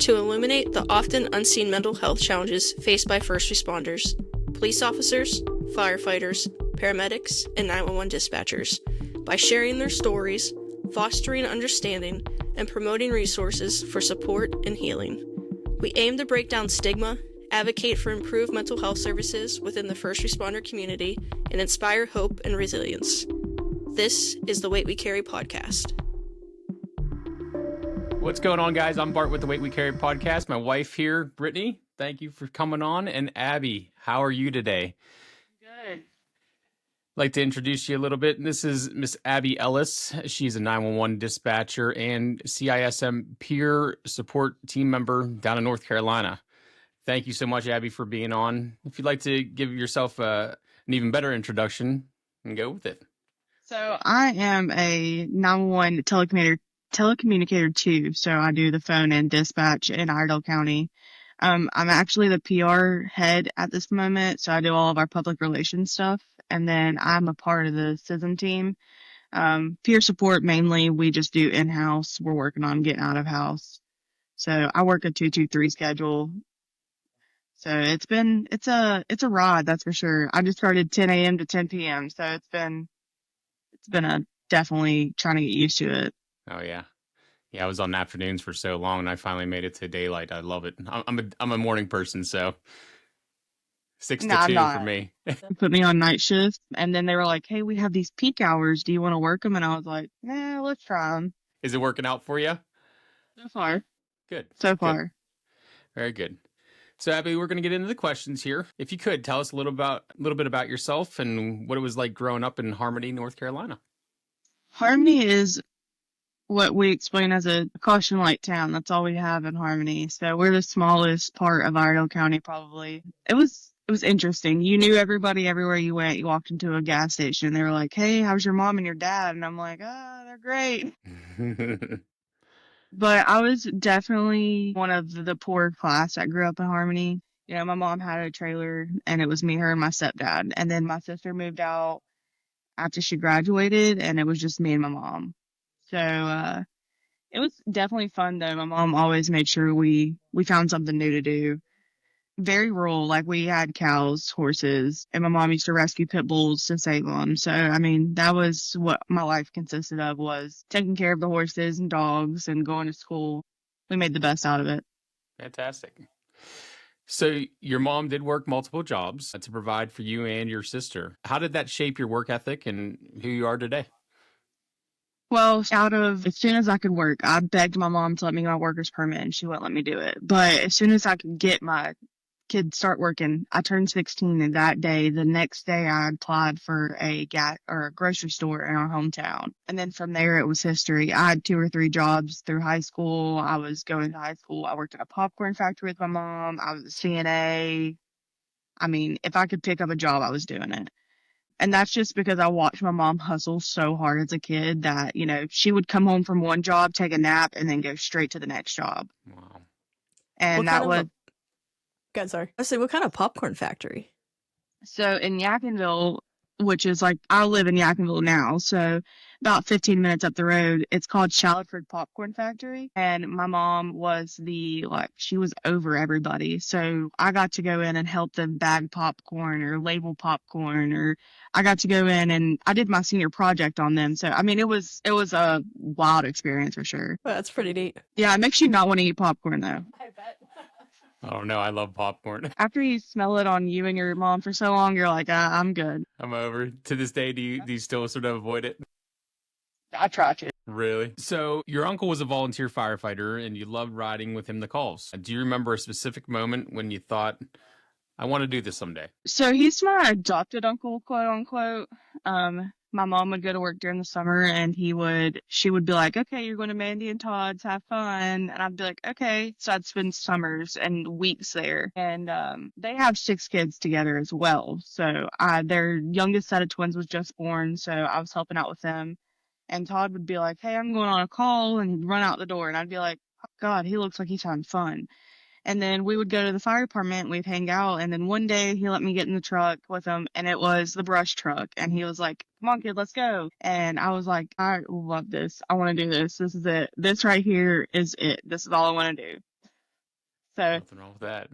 to illuminate the often unseen mental health challenges faced by first responders, police officers, firefighters, paramedics, and 911 dispatchers by sharing their stories, fostering understanding, and promoting resources for support and healing. We aim to break down stigma, advocate for improved mental health services within the first responder community, and inspire hope and resilience. This is the Weight We Carry podcast. What's going on, guys? I'm Bart with the Weight We Carry podcast. My wife here, Brittany, thank you for coming on. And Abbie, how are you today? Good. I'd like to introduce you a little bit. This is Miss Abbie Ellis. She's a 911 dispatcher and CISM peer support team member down in North Carolina. Thank you so much, Abbie, for being on. If you'd like to give yourself an even better introduction and go with it. So I am a 911 telecommunicator too. So I do the phone and dispatch in Iredell County. I'm actually the PR head at this moment. So I do all of our public relations stuff. And then I'm a part of the CISM team. Peer support mainly, we just do in-house. We're working on getting out of house. So I work a 2-2-3 schedule. So it's a ride, that's for sure. I just started 10 a.m. to 10 p.m. So it's been definitely trying to get used to it. Oh, yeah. Yeah, I was on afternoons for so long, and I finally made it to daylight. I love it. I'm a morning person, so 6 to 2 for me. They put me on night shift, and then they were like, hey, we have these peak hours. Do you want to work them? And I was like, nah, let's try them. Is it working out for you? So far. Good. So far. Good. Very good. So, Abbie, we're going to get into the questions here. If you could, tell us a little bit about yourself and what it was like growing up in Harmony, North Carolina. Harmony is what we explain as a caution light town. That's all we have in Harmony. So we're the smallest part of Iredell County, probably. It was interesting. You knew everybody everywhere you went. You walked into a gas station. They were like, hey, how's your mom and your dad? And I'm like, they're great. But I was definitely one of the poor class that grew up in Harmony. You know, my mom had a trailer, and it was me, her, and my stepdad. And then my sister moved out after she graduated, and it was just me and my mom. So it was definitely fun, though. My mom always made sure we found something new to do. Very rural, like we had cows, horses, and my mom used to rescue pit bulls to save them. So, I mean, that was what my life consisted of, was taking care of the horses and dogs and going to school. We made the best out of it. Fantastic. So your mom did work multiple jobs to provide for you and your sister. How did that shape your work ethic and who you are today? Well, as soon as I could work, I begged my mom to let me get my worker's permit, and she wouldn't let me do it. But as soon as I could get my kid start working, I turned 16, and the next day I applied for a grocery store in our hometown. And then from there it was history. I had 2 or 3 jobs through high school. I was going to high school. I worked at a popcorn factory with my mom. I was a CNA. I mean, if I could pick up a job, I was doing it. And that's just because I watched my mom hustle so hard as a kid that, you know, she would come home from one job, take a nap, and then go straight to the next job. Wow. And God, sorry. I say, what kind of popcorn factory? So in Yadkinville, which is like, I live in Yadkinville now, so about 15 minutes up the road, it's called Shallowford Popcorn Factory. And my mom was she was over everybody. So I got to go in and help them bag popcorn or label popcorn, or I got to go in and I did my senior project on them. So, I mean, it was a wild experience for sure. Well, that's pretty neat. Yeah, it makes you not want to eat popcorn though. I bet. Oh, no, I love popcorn. After you smell it on you and your mom for so long, you're like, I'm good. I'm over. To this day, do you still sort of avoid it? I try to. Really? So your uncle was a volunteer firefighter and you loved riding with him the calls. Do you remember a specific moment when you thought, I want to do this someday? So he's my adopted uncle, quote unquote. My mom would go to work during the summer, and she would be like, okay, you're going to Mandy and Todd's, have fun. And I'd be like, okay. So I'd spend summers and weeks there. And they have 6 kids together as well. So their youngest set of twins was just born, so I was helping out with them. And Todd would be like, hey, I'm going on a call, and he'd run out the door. And I'd be like, oh, God, he looks like he's having fun. And then we would go to the fire department, we'd hang out, and then one day he let me get in the truck with him, and it was the brush truck, and he was like, come on, kid, let's go. And I was like, I love this. I want to do this. This is it. This right here is it. This is all I want to do. So Nothing wrong with that.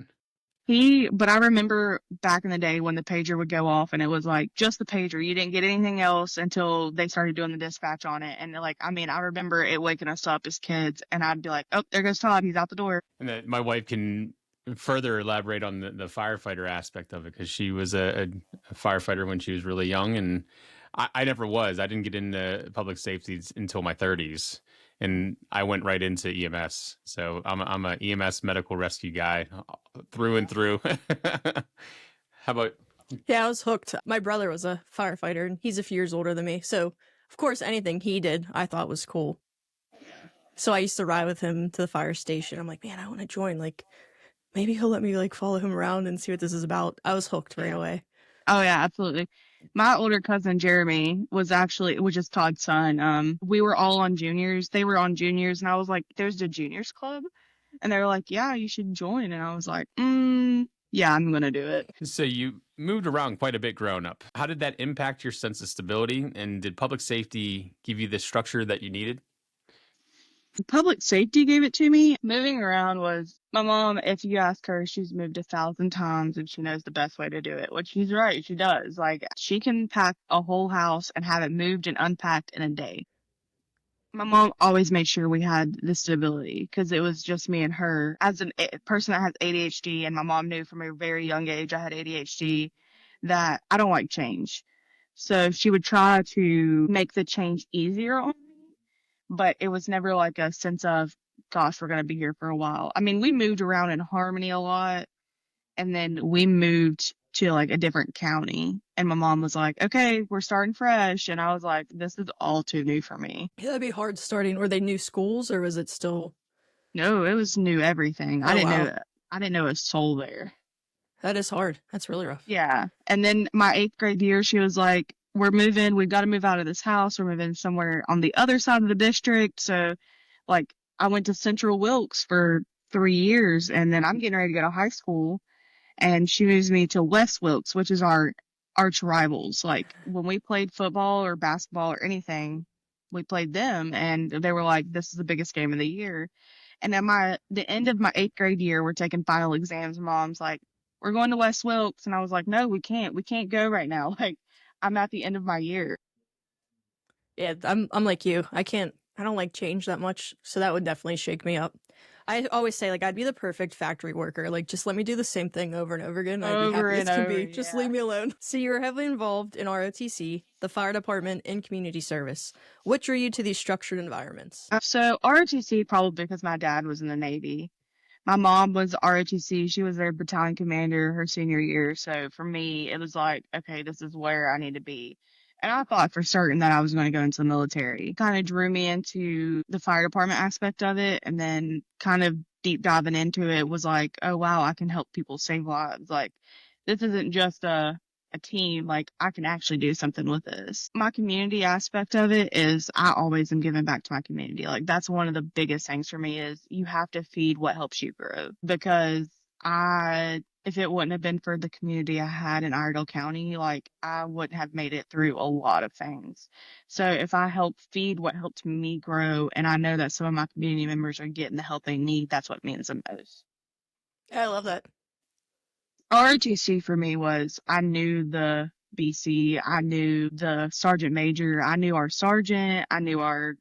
but I remember back in the day when the pager would go off and it was like just the pager. You didn't get anything else until they started doing the dispatch on it. And like, I mean, I remember it waking us up as kids and I'd be like, oh, there goes Todd. He's out the door. And that my wife can further elaborate on the firefighter aspect of it because she was a firefighter when she was really young, and I never was. I didn't get into public safety until my 30s, and I went right into EMS. So I'm a EMS medical rescue guy through and through. How about? Yeah, I was hooked. My brother was a firefighter, and he's a few years older than me. So, of course, anything he did, I thought was cool. So I used to ride with him to the fire station. I'm like, man, I want to join. Like, maybe he'll let me like follow him around and see what this is about. I was hooked right away. Oh yeah, absolutely. My older cousin Jeremy which is Todd's son. We were all on juniors. They were on juniors, and I was like, "There's the juniors club," and they were like, "Yeah, you should join." And I was like, "Yeah, I'm gonna do it." So you moved around quite a bit growing up. How did that impact your sense of stability? And did public safety give you the structure that you needed? Public safety gave it to me. Moving around was my mom. If you ask her, she's moved 1,000 times and she knows the best way to do it. Which she's right, she does. Like she can pack a whole house and have it moved and unpacked in a day. My mom always made sure we had the stability because it was just me and her. As a person that has ADHD, and my mom knew from a very young age I had ADHD, that I don't like change. So she would try to make the change easier on me, but it was never like a sense of, gosh, we're going to be here for a while. I mean, we moved around in Harmony a lot, and then we moved to like a different county, and my mom was like, okay, we're starting fresh, and I was like, this is all too new for me. Yeah, that'd be hard starting. Were they new schools or was it still? No, it was new everything. Oh, wow. I didn't know a soul there. That is hard. That's really rough. Yeah. And then my 8th grade year, she was like, we're moving, we've got to move out of this house. We're moving somewhere on the other side of the district. So like I went to Central Wilkes for 3 years, and then I'm getting ready to go to high school, and she moves me to West Wilkes, which is our arch rivals. Like when we played football or basketball or anything, we played them, and they were like, this is the biggest game of the year. And at the end of my 8th grade year, we're taking final exams. Mom's like, we're going to West Wilkes. And I was like, no, we can't. We can't go right now. Like, I'm at the end of my year. Yeah, I'm like you. I don't like change that much, so that would definitely shake me up. I always say like I'd be the perfect factory worker. Like just let me do the same thing over and over again. I'd be happy as can be. Just leave me alone. So you were heavily involved in ROTC, the fire department, and community service. What drew you to these structured environments? So ROTC, probably because my dad was in the Navy. My mom was ROTC. She was their battalion commander her senior year. So for me, it was like, okay, this is where I need to be. And I thought for certain that I was going to go into the military. Kind of drew me into the fire department aspect of it. And then kind of deep diving into it was like, oh, wow, I can help people save lives. Like, this isn't just a team. Like, I can actually do something with this. My community aspect of it is I always am giving back to my community. Like, that's one of the biggest things for me is you have to feed what helps you grow. Because if it wouldn't have been for the community I had in Iredell County, like I wouldn't have made it through a lot of things. So if I help feed what helped me grow, and I know that some of my community members are getting the help they need, that's what means the most. I love that. ROTC for me was I knew the BC, I knew the sergeant major, I knew our sergeant, I knew our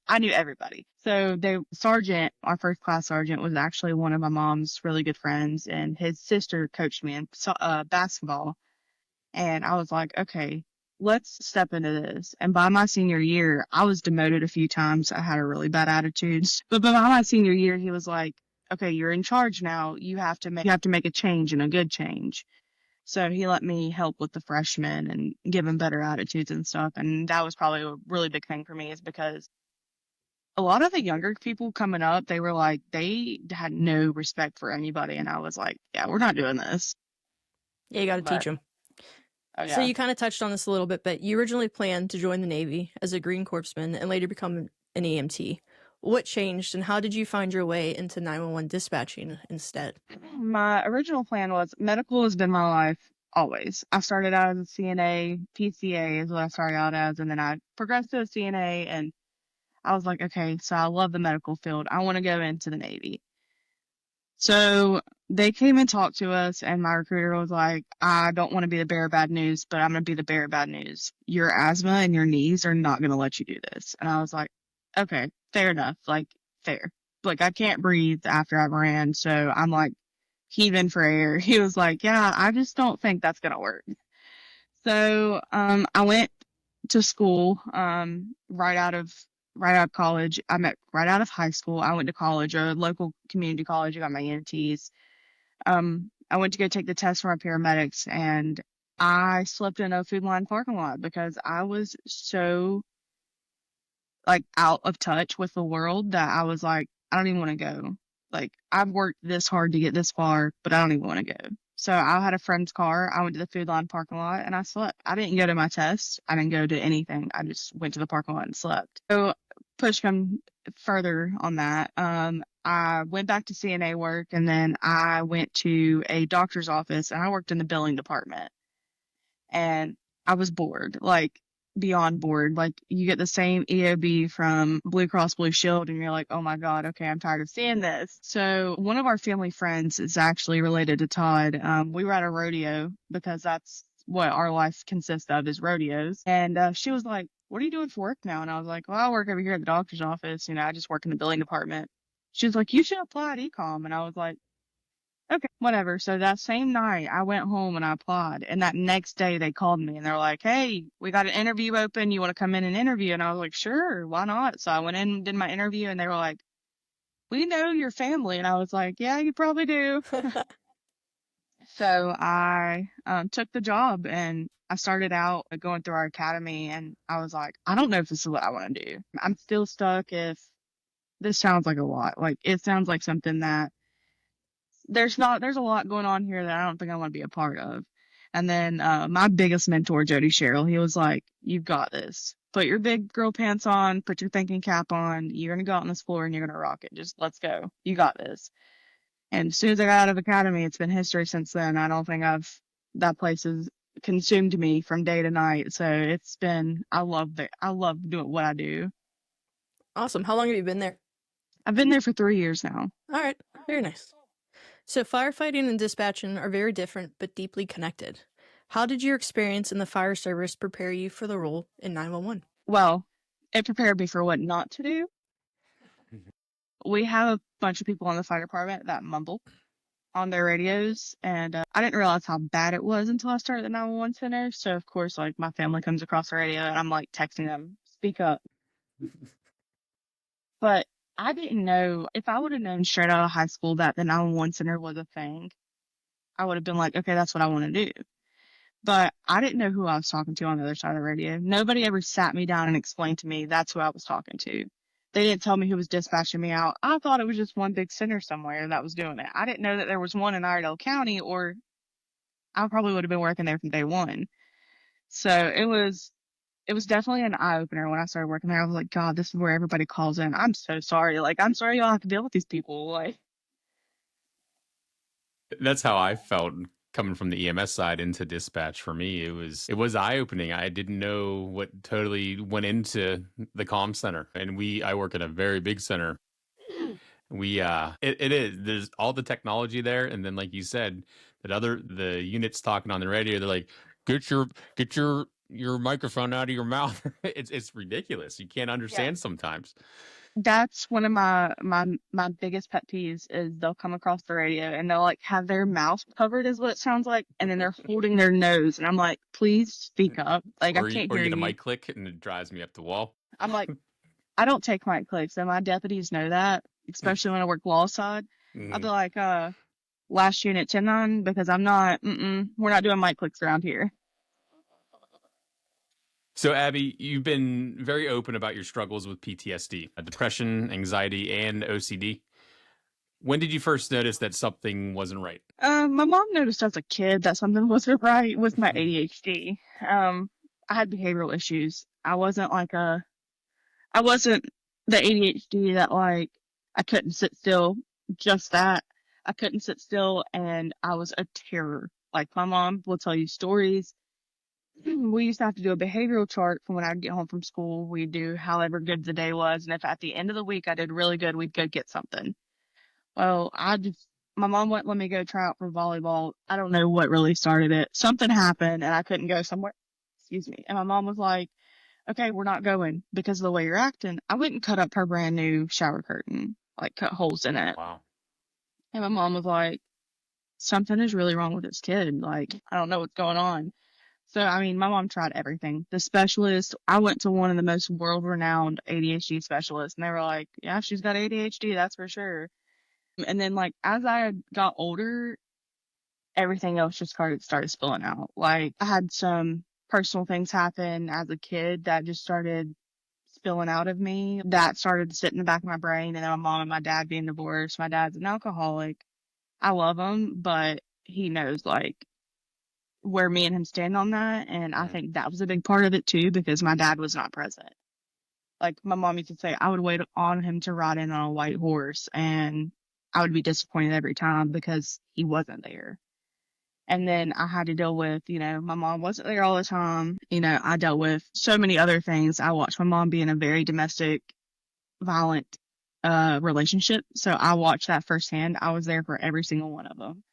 I knew everybody. So the sergeant, our first class sergeant, was actually one of my mom's really good friends, and his sister coached me in basketball. And I was like, okay, let's step into this. And by my senior year, I was demoted a few times. I had a really bad attitude. But by my senior year, he was like, okay, you're in charge now. You have to make a change, and a good change. So he let me help with the freshmen and give them better attitudes and stuff. And that was probably a really big thing for me, is because a lot of the younger people coming up, they were like, they had no respect for anybody. And I was like, yeah, we're not doing this. Yeah, you got to teach them. Oh, yeah. So you kind of touched on this a little bit, but you originally planned to join the Navy as a Green Corpsman and later become an EMT. What changed, and how did you find your way into 911 dispatching instead? My original plan was medical has been my life always. I started out as a CNA, PCA is what I started out as, and then I progressed to a CNA, and I was like, okay, so I love the medical field. I want to go into the Navy. So they came and talked to us, and my recruiter was like, I don't want to be the bearer of bad news, but I'm going to be the bearer of bad news. Your asthma and your knees are not going to let you do this. And I was like, okay, fair enough. Like, fair. Like, I can't breathe after I ran, so I'm like heaving for air. He was like, yeah, I just don't think that's going to work. So I went to school right out of college. I met right out of high school. I went to college, a local community college. I got my EMTs. I went to go take the test for my paramedics, and I slept in a Food Line parking lot because I was so like out of touch with the world that I was like, I don't even want to go. Like, I've worked this hard to get this far, but I don't even want to go. So I had a friend's car. I went to the Food Line parking lot and I slept. I didn't go to my test. I didn't go to anything. I just went to the parking lot and slept. So push come further on that. I went back to CNA work, and then I went to a doctor's office and I worked in the billing department, and I was bored, like beyond bored. Like, you get the same EOB from Blue Cross Blue Shield and you're like, oh my God, okay, I'm tired of seeing this. So one of our family friends is actually related to Todd. We were at a rodeo because that's what our life consists of, is rodeos. And she was like, what are you doing for work now? And I was like, well, I work over here at the doctor's office. I just work in the billing department. She was like, you should apply at ecom. And I was like, okay, whatever. So that same night, I went home and I applied. And that next day, they called me and they're like, hey, we got an interview open. You want to come in and interview? And I was like, sure, why not? So I went in and did my interview, and they were like, we know your family. And I was like, yeah, you probably do. So I took the job, and I started out going through our academy, and I was like, I don't know if this is what I want to do. I'm still stuck. If this sounds like a lot, like it sounds like something that there's a lot going on here that I don't think I want to be a part of. And then my biggest mentor, Jody Sherrill, he was like, you've got this. Put your big girl pants on, put your thinking cap on. You're going to go out on this floor and you're going to rock it. Just let's go. You got this. And as soon as I got out of academy, it's been history since then. I don't think that place has consumed me from day to night. So it's been, I love doing what I do. Awesome. How long have you been there? I've been there for 3 years now. All right. Very nice. So firefighting and dispatching are very different but deeply connected. How did your experience in the fire service prepare you for the role in 911? Well, it prepared me for what not to do. We have a bunch of people in the fire department that mumble on their radios, and I didn't realize how bad it was until I started the 911 center. So of course, like, my family comes across the radio and I'm like texting them, speak up. But I didn't know, if I would have known straight out of high school that the 911 center was a thing, I would have been like, okay, that's what I want to do. But I didn't know who I was talking to on the other side of the radio. Nobody ever sat me down and explained to me that's who I was talking to. They didn't tell me who was dispatching me out. I thought it was just one big center somewhere that was doing it. I didn't know that there was one in Iredell County, or I probably would have been working there from day one. So it was definitely an eye opener when I started working there. I was like, God, this is where everybody calls in. I'm so sorry. Like, I'm sorry y'all have to deal with these people. Like, That's how I felt coming from the EMS side into dispatch. For me, it was eye-opening. I didn't know what totally went into the comm center. And I work at a very big center. It is, there's all the technology there, and then, like you said, the units talking on the radio, they're like, get your microphone out of your mouth. It's ridiculous. You can't understand sometimes. that's one of my biggest pet peeves is they'll come across the radio and they'll like have their mouth covered, is what it sounds like, and then they're holding their nose, and I'm like, please speak up. Like, I can't Or hear you get a you. mic click and it drives me up the wall. I'm like, I don't take mic clicks, and my deputies know that, especially when I work wall side. I'll be Mhm. like, last unit 10-9, because we're not doing mic clicks around here. So, Abbie, you've been very open about your struggles with PTSD, depression, anxiety, and OCD. When did you first notice that something wasn't right? My mom noticed as a kid that something wasn't right with my ADHD. I had behavioral issues. I wasn't the ADHD that, like, I couldn't sit still, just that. I couldn't sit still, and I was a terror. Like, my mom will tell you stories. We used to have to do a behavioral chart from when I'd get home from school. We'd do however good the day was, and if at the end of the week I did really good, we'd go get something. Well, My mom wouldn't let me go try out for volleyball. I don't know what really started it. Something happened and I couldn't go somewhere. Excuse me. And my mom was like, okay, we're not going because of the way you're acting. I went and cut up her brand new shower curtain, like cut holes in it. Wow. And my mom was like, something is really wrong with this kid. Like, I don't know what's going on. So, I mean, my mom tried everything. The specialist, I went to one of the most world-renowned ADHD specialists, and they were like, yeah, she's got ADHD, that's for sure. And then, like, as I got older, everything else just started spilling out. Like, I had some personal things happen as a kid that just started spilling out of me. That started to sit in the back of my brain, and then my mom and my dad being divorced. My dad's an alcoholic. I love him, but he knows, like, where me and him stand on that. And I think that was a big part of it too, because my dad was not present. Like my mom used to say, I would wait on him to ride in on a white horse and I would be disappointed every time because he wasn't there. And then I had to deal with, my mom wasn't there all the time. I dealt with so many other things. I watched my mom be in a very domestic, violent relationship. So I watched that firsthand. I was there for every single one of them.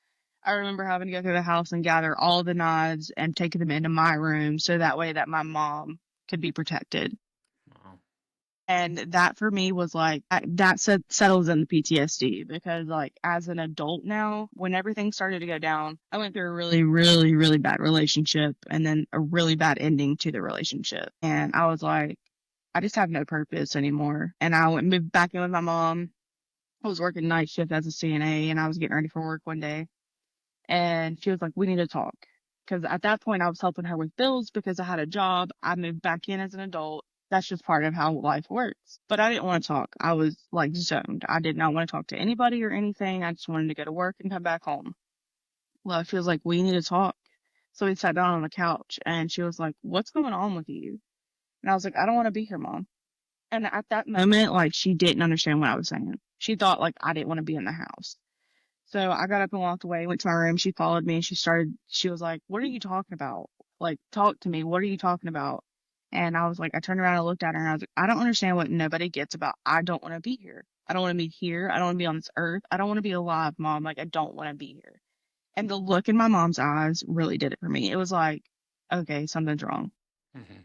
I remember having to go through the house and gather all the knives and taking them into my room so that way that my mom could be protected. Wow. And that for me was like, settles in the PTSD because like as an adult now, when everything started to go down, I went through a really, really, really bad relationship and then a really bad ending to the relationship. And I was like, I just have no purpose anymore. And I moved back in with my mom. I was working night shift as a CNA and I was getting ready for work one day. And she was like, we need to talk. Because at that point, I was helping her with bills because I had a job. I moved back in as an adult. That's just part of how life works. But I didn't want to talk. I was like zoned. I did not want to talk to anybody or anything. I just wanted to go to work and come back home. Well, she was like, we need to talk. So we sat down on the couch and she was like, what's going on with you? And I was like, I don't want to be here, Mom. And at that moment, like, she didn't understand what I was saying. She thought like I didn't want to be in the house. So I got up and walked away, went to my room. She followed me and she was like, what are you talking about? Like, talk to me. What are you talking about? And I was like, I turned around and looked at her and I was like, I don't understand what nobody gets about. I don't want to be here. I don't want to be here. I don't want to be on this earth. I don't want to be alive, Mom. Like, I don't want to be here. And the look in my mom's eyes really did it for me. It was like, okay, something's wrong. Mm-hmm.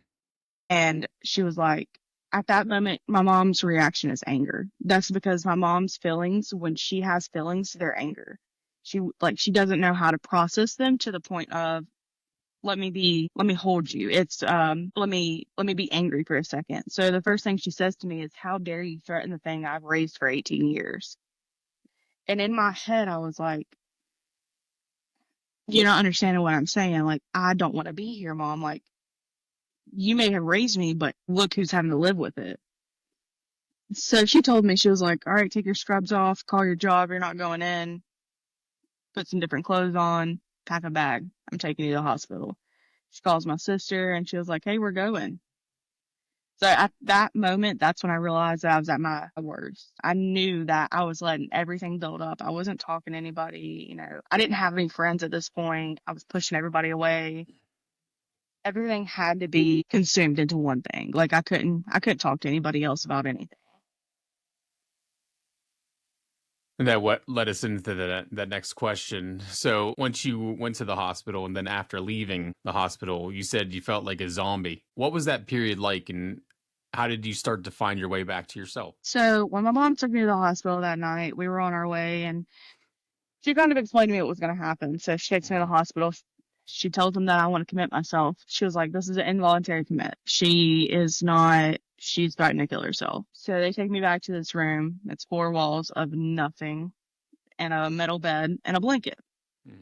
And she was like, at that moment, my mom's reaction is anger. That's because my mom's feelings, when she has feelings, they're anger. She doesn't know how to process them to the point of, let me hold you. It's, let me be angry for a second. So the first thing she says to me is, how dare you threaten the thing I've raised for 18 years? And in my head, I was like, you're not understanding what I'm saying. Like, I don't want to be here, Mom. Like, you may have raised me, but look who's having to live with it. So she told me, she was like, all right, take your scrubs off, call your job, you're not going in, put some different clothes on, pack a bag. I'm taking you to the hospital. She calls my sister and she was like, hey, we're going. So at that moment, that's when I realized that I was at my worst. I knew that I was letting everything build up. I wasn't talking to anybody, I didn't have any friends at this point. I was pushing everybody away. Everything had to be consumed into one thing. Like I couldn't talk to anybody else about anything. And that what led us into that next question. So once you went to the hospital and then after leaving the hospital, you said you felt like a zombie. What was that period like and how did you start to find your way back to yourself? So when my mom took me to the hospital that night, we were on our way and she kind of explained to me what was going to happen. So she takes me to the hospital. She tells them that I want to commit myself. She was like, this is an involuntary commit. She's threatening to kill herself. So they take me back to this room. It's 4 walls of nothing and a metal bed and a blanket.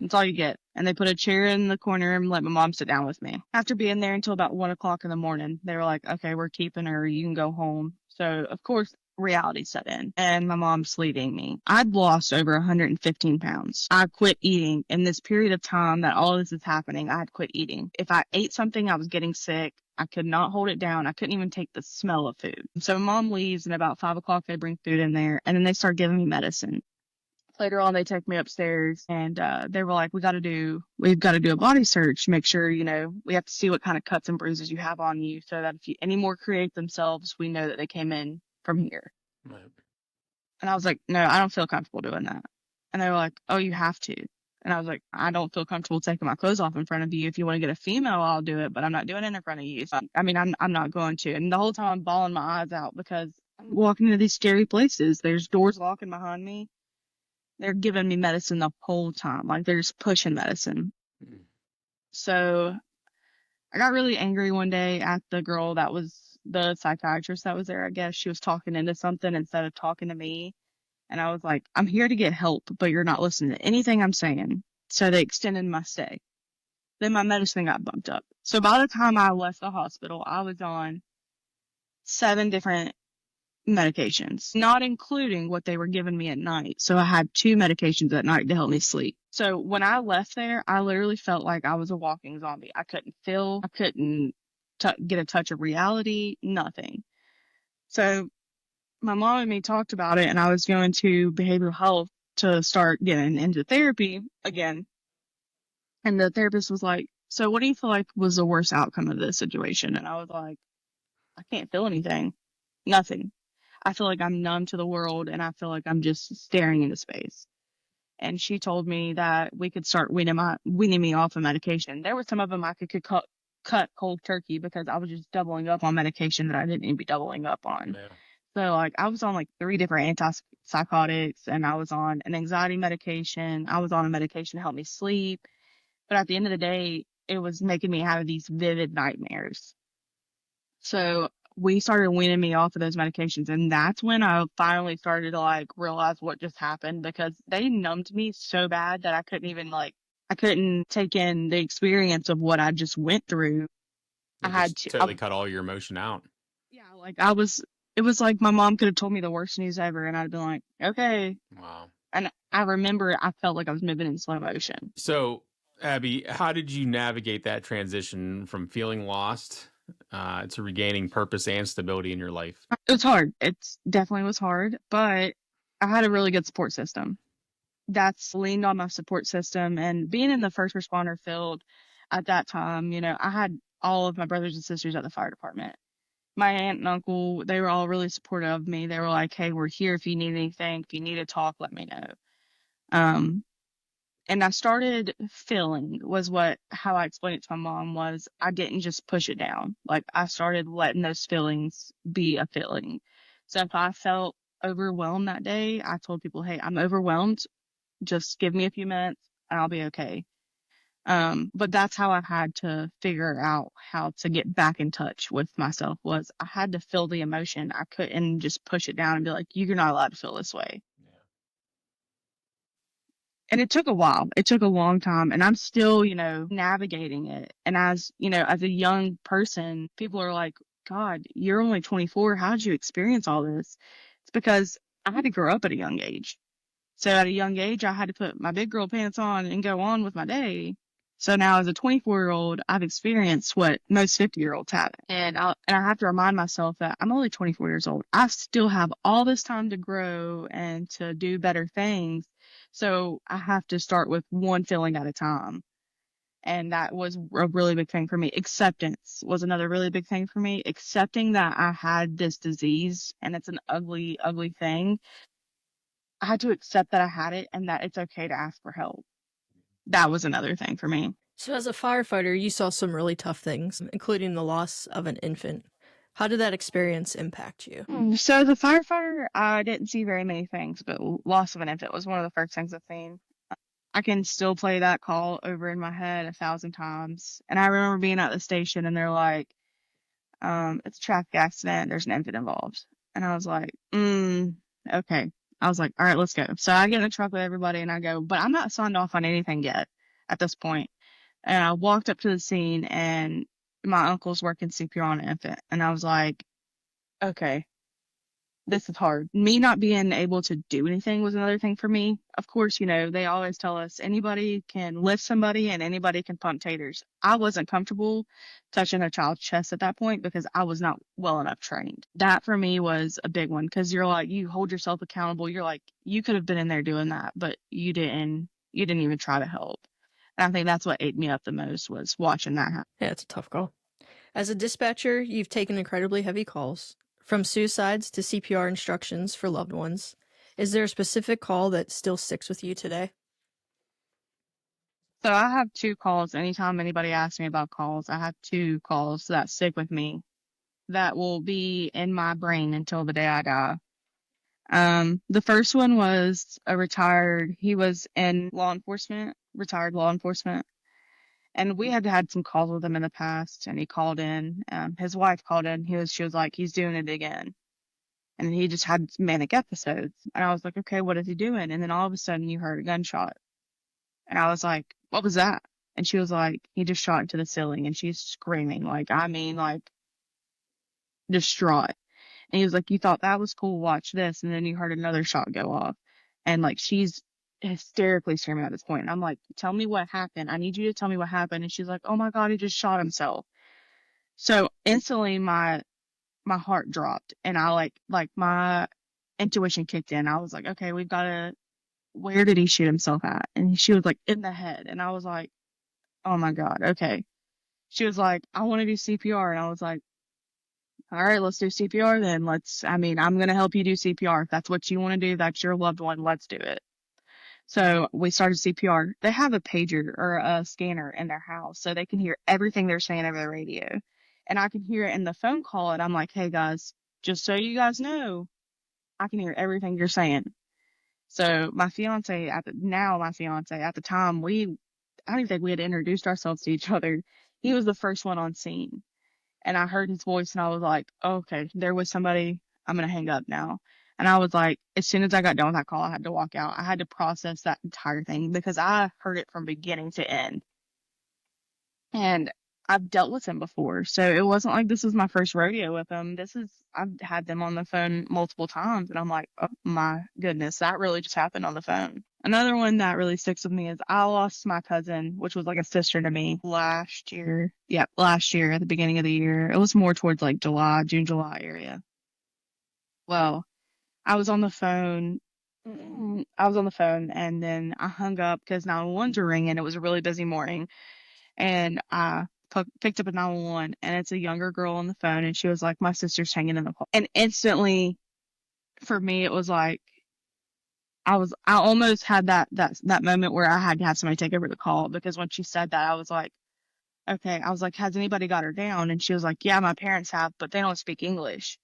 That's all you get. And they put a chair in the corner and let my mom sit down with me. After being there until about 1 o'clock in the morning, they were like, okay, we're keeping her. You can go home. So, of course, reality set in and my mom's leaving me. I'd lost over 115 pounds. I quit eating in this period of time that all of this is happening. I had quit eating. If I ate something, I was getting sick. I could not hold it down. I couldn't even take the smell of food. So mom leaves and about 5 o'clock, they bring food in there and then they start giving me medicine. Later on, they took me upstairs and they were like, we've got to do a body search, make sure, we have to see what kind of cuts and bruises you have on you so that if any more create themselves, we know that they came in from here. Right. And I was like, no, I don't feel comfortable doing that. And they were like, oh, you have to. And I was like, I don't feel comfortable taking my clothes off in front of you. If you want to get a female, I'll do it, but I'm not doing it in front of you. So, I mean, I'm not going to. And the whole time I'm bawling my eyes out because I'm walking into these scary places. There's doors locking behind me. They're giving me medicine the whole time. Like they're just pushing medicine. So I got really angry one day at the girl that was the psychiatrist that was there. I guess she was talking into something instead of talking to me. And I was like, I'm here to get help, but you're not listening to anything I'm saying. So they extended my stay. Then my medicine got bumped up. So by the time I left the hospital, I was on 7 different medications, not including what they were giving me at night. So I had 2 medications at night to help me sleep. So when I left there, I literally felt like I was a walking zombie. I couldn't feel, I couldn't get a touch of reality, nothing. So my mom and me talked about it, and I was going to behavioral health to start getting into therapy again. And the therapist was like, so what do you feel like was the worst outcome of this situation? And I was like, I can't feel anything. Nothing. I feel like I'm numb to the world, and I feel like I'm just staring into space. And she told me that we could start weaning me off of medication. There were some of them I could cut cold turkey because I was just doubling up on medication that I didn't need to be doubling up on. Yeah. So like I was on like 3 different antipsychotics, and I was on an anxiety medication. I was on a medication to help me sleep. But at the end of the day, it was making me have these vivid nightmares. So we started weaning me off of those medications, and that's when I finally started to like realize what just happened, because they numbed me so bad that I couldn't take in the experience of what I just went through. It just totally cut all your emotion out. Yeah, like it was like my mom could have told me the worst news ever, and I'd been like, okay. Wow. And I remember I felt like I was moving in slow motion. So, Abbie, how did you navigate that transition from feeling lost to regaining purpose and stability in your life? It was hard. It definitely was hard, but I had a really good support system. That's leaned on my support system, and being in the first responder field at that time, you know, I had all of my brothers and sisters at the fire department. My aunt and uncle, they were all really supportive of me. They were like, hey, we're here if you need anything. If you need to talk, let me know. And I started feeling how I explained it to my mom was I didn't just push it down. Like I started letting those feelings be a feeling. So if I felt overwhelmed that day, I told people, hey, I'm overwhelmed. Just give me a few minutes and I'll be okay. But that's how I had to figure out how to get back in touch with myself, was I had to feel the emotion. I couldn't just push it down and be like, you're not allowed to feel this way. Yeah. And it took a while. It took a long time, and I'm still, you know, navigating it. And as, you know, as a young person, people are like, God, you're only 24. How did you experience all this? It's because I had to grow up at a young age. So at a young age, I had to put my big girl pants on and go on with my day. So now as a 24-year-old, I've experienced what most 50-year-olds haven't. And I have to remind myself that I'm only 24 years old. I still have all this time to grow and to do better things. So I have to start with one feeling at a time. And that was a really big thing for me. Acceptance was another really big thing for me. Accepting that I had this disease and it's an ugly, ugly thing. I had to accept that I had it and that it's okay to ask for help. That was another thing for me. So as a firefighter, you saw some really tough things, including the loss of an infant. How did that experience impact you? So as a firefighter, I didn't see very many things, but loss of an infant was one of the first things I've seen. I can still play that call over in my head 1,000 times. And I remember being at the station and they're like, it's a traffic accident. There's an infant involved. And I was like, okay. I was like, all right, let's go. So I get in the truck with everybody and I go, but I'm not signed off on anything yet at this point. And I walked up to the scene and my uncle's working CPR on an infant. And I was like, okay, this is hard. Me not being able to do anything was another thing for me. Of course, you know, they always tell us anybody can lift somebody and anybody can pump taters. I wasn't comfortable touching a child's chest at that point because I was not well enough trained. That for me was a big one because you're like, you hold yourself accountable. You're like, you could have been in there doing that, but you didn't even try to help. And I think that's what ate me up the most was watching that happen. Yeah, it's a tough call. As a dispatcher, you've taken incredibly heavy calls, from suicides to CPR instructions for loved ones. Is there a specific call that still sticks with you today? So I have two calls. Anytime anybody asks me about calls, I have two calls that stick with me that will be in my brain until the day I die. The first one was he was in law enforcement, retired law enforcement. And we had had some calls with him in the past, and he called in. His wife called in. She was like, he's doing it again. And he just had manic episodes. And I was like, okay, what is he doing? And then all of a sudden you heard a gunshot. And I was like, what was that? And she was like, he just shot into the ceiling. And she's screaming, like distraught. And he was like, you thought that was cool, watch this. And then you heard another shot go off. And like, she's hysterically screaming at this point. And I'm like, tell me what happened. I need you to tell me what happened. And she's like, oh my God, he just shot himself. So instantly my heart dropped and I like my intuition kicked in. I was like, okay, where did he shoot himself at? And she was like, in the head. And I was like, oh my God, okay. She was like, I want to do CPR. And I was like, all right, let's do CPR then. I'm going to help you do CPR. If that's what you want to do, that's your loved one, let's do it. So we started CPR. They have a pager or a scanner in their house so they can hear everything they're saying over the radio. And I can hear it in the phone call and I'm like, hey guys, just so you guys know, I can hear everything you're saying. So my fiance at the time, I don't even think we had introduced ourselves to each other. He was the first one on scene. And I heard his voice and I was like, okay, there was somebody. I'm going to hang up now. And I was like, as soon as I got done with that call, I had to walk out. I had to process that entire thing because I heard it from beginning to end. And I've dealt with him before. So it wasn't like this was my first rodeo with him. I've had them on the phone multiple times. And I'm like, oh my goodness, that really just happened on the phone. Another one that really sticks with me is I lost my cousin, which was like a sister to me last year. Yeah, last year at the beginning of the year. It was more towards like June, July area. Well, I was on the phone. I was on the phone and then I hung up because 911s were ringing. It was a really busy morning. And I picked up a 911 and it's a younger girl on the phone and she was like, my sister's hanging in the car. And instantly for me, it was like, I almost had that moment where I had to have somebody take over the call because when she said that, I was like, okay, I was like, has anybody got her down? And she was like, yeah, my parents have, but they don't speak English.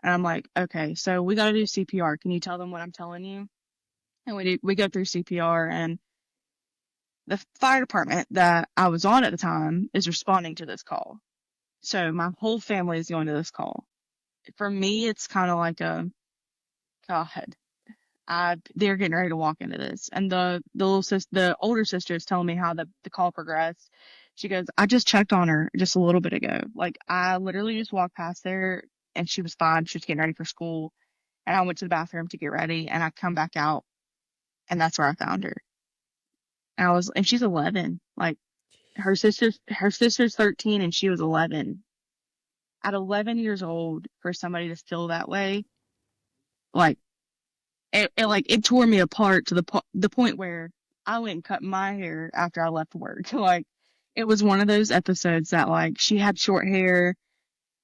And I'm like, okay, so we got to do CPR. Can you tell them what I'm telling you? And we go through CPR and the fire department that I was on at the time is responding to this call. So my whole family is going to this call. For me, it's kind of like God, they're getting ready to walk into this. And the older sister is telling me how the call progressed. She goes, I just checked on her just a little bit ago. Like I literally just walked past there and she was fine. She was getting ready for school. And I went to the bathroom to get ready and I come back out and that's where I found her. And she's 11. Like her sister's 13 and she was 11. At 11 years old, for somebody to feel that way, like it tore me apart to the point where I went and cut my hair after I left work. Like it was one of those episodes that like she had short hair,